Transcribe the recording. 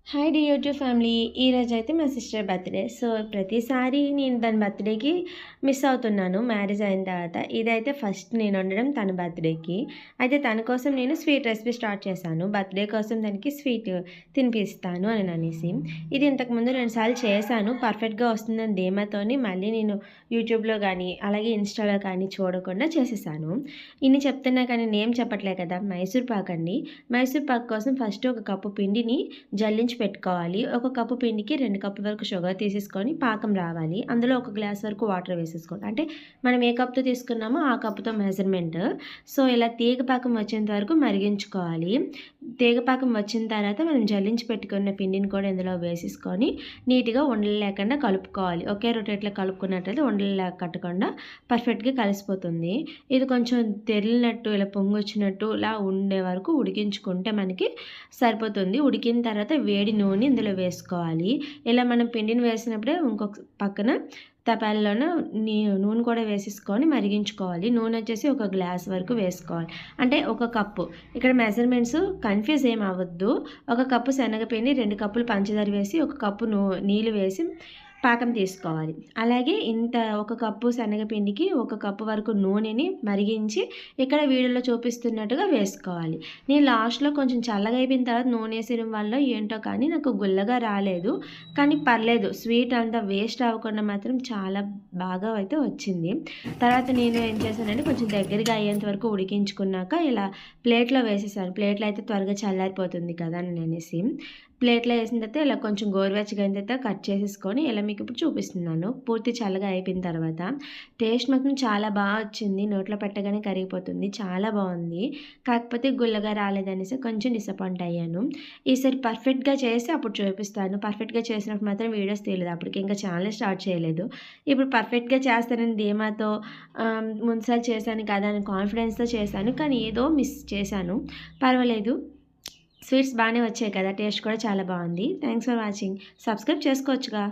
Hi D YouTube family. ఈరోజైతే మా sister birthday. So, ప్రతిసారి నేను దాని బర్త్‌డేకి మిస్ అవుతున్నాను మ్యారేజ్ అయిన తర్వాత. ఇదైతే ఫస్ట్ నేను వండడం తన బర్త్‌డేకి. అయితే తన కోసం నేను స్వీట్ రెసిపీ స్టార్ట్ చేశాను. బర్త్‌డే కోసం దానికి స్వీట్ తినిపిస్తాను అని అనేసి. ఇది ఇంతకుముందు 2 సార్లు చేశాను. పర్ఫెక్ట్‌గా వస్తుందని ధీమాతోని మళ్ళీ నేను యూట్యూబ్‌లో గానీ, అలాగే ఇన్‌స్టాలో కానీ చూడకుండా చేసేసాను. ఇన్ని చెప్తున్నా కానీ నేమ్ చెప్పట్లే కదా! మైసూర్ పాక్ అండి. మైసూర్ పాక్ కోసం ఫస్ట్ ఒక కప్పు పిండిని జల్లించి పెట్టుకోవాలి. ఒక కప్పు పిండికి 2 కప్పుల వరకు షుగర్ తీసేసుకొని పాకం రావాలి. అందులో ఒక గ్లాస్ వరకు వాటర్ వేసేసుకోవాలి. అంటే మనం ఏ కప్‌తో తీసుకున్నామో ఆ కప్‌తో మెజర్‌మెంట్. సో, ఇలా తీగ పాకం వచ్చేంత వరకు మరిగించుకోవాలి. తీగ పాకం వచ్చిన తర్వాత మనం జల్లించి పెట్టుకున్న పిండిని కూడా ఇందులో వేసేసుకొని నీట్‌గా ఉండలు లేకుండా కలుపుకోవాలి. ఒకే రొటేట్లో కలుపుకున్నట్లయితే ఉండలు కట్టకుండా పర్ఫెక్ట్‌గా కలిసిపోతుంది. ఇది కొంచెం తెరిలినట్టు ఇలా పొంగొచ్చినట్టు ఇలా ఉండే వరకు ఉడికించుకుంటే మనకి సరిపోతుంది. ఉడికిన తర్వాత వేడి నూనె ఇందులో వేసుకోవాలి. ఇలా మనం పిండిని వేసినప్పుడే ఇంకొక పక్కన తపాల్లోన నూనె కూడా వేసేసుకొని మరిగించుకోవాలి. నూనె వచ్చేసి ఒక గ్లాస్ వరకు వేసుకోవాలి. అంటే ఒక కప్పు. ఇక్కడ మెజర్‌మెంట్స్ కన్‌ఫ్యూజ్ ఏమి అవ్వద్దు. ఒక కప్పు శనగపిండి, 2 కప్పులు పంచదార వేసి, ఒక కప్పు నీళ్ళు వేసి పాకం తీసుకోవాలి. అలాగే ఒక కప్పు శనగపిండికి ఒక కప్పు వరకు నూనెని మరిగించి ఇక్కడ వీడియోలో చూపిస్తున్నట్టుగా వేసుకోవాలి. నేను లాస్ట్‌లో కొంచెం చల్లగా అయిపోయిన తర్వాత నూనె ఏసడం వల్ల ఏంటో కానీ నాకు గుల్లగా రాలేదు. కానీ పర్లేదు. స్వీట్ అంతా వేస్ట్ అవ్వకుండా మాత్రం చాలా బాగా అయితే వచ్చింది. తర్వాత నేను ఏం చేశానంటే కొంచెం దగ్గరగా అయ్యేంత వరకు ఉడికించుకున్నాక ఇలా ప్లేట్‌లో వేసేసాను. ప్లేట్‌లో అయితే త్వరగా చల్లారిపోతుంది కదా అని అనేసి. ప్లేట్‌లో వేసిన తర్వాత ఇలా కొంచెం గోరువెచ్చగా అయిన తర్వాత కట్ చేసేసుకొని ఇలా మీకు ఇప్పుడు చూపిస్తున్నాను. పూర్తి చల్లగా అయిపోయిన తర్వాత టేస్ట్ మాత్రం చాలా వచ్చింది. నోట్లో పెట్టగానే కరిగిపోతుంది. చాలా బాగుంది. కాకపోతే గుల్లగా రాలేదనేసి కొంచెం డిసప్పాయింట్ అయ్యాను. ఈసారి పర్ఫెక్ట్‌గా చేసి అప్పుడు చూపిస్తాను. పర్ఫెక్ట్‌గా చేసినప్పుడు మాత్రం వీడియోస్ తీయలేదు. అప్పటికి ఇంకా ఛానల్ స్టార్ట్ చేయలేదు. ఇప్పుడు పర్ఫెక్ట్‌గా చేస్తానని ధీమాతో ముందుసారి చేశాను కదా అని కాన్ఫిడెన్స్‌తో చేశాను. కానీ ఏదో మిస్ చేశాను. పర్వాలేదు. స్వీట్స్ బాగానే వచ్చాయి కదా! టేస్ట్ కూడా చాలా బాగుంది. Thanks for watching. సబ్స్క్రైబ్ చేసుకోవచ్చుగా.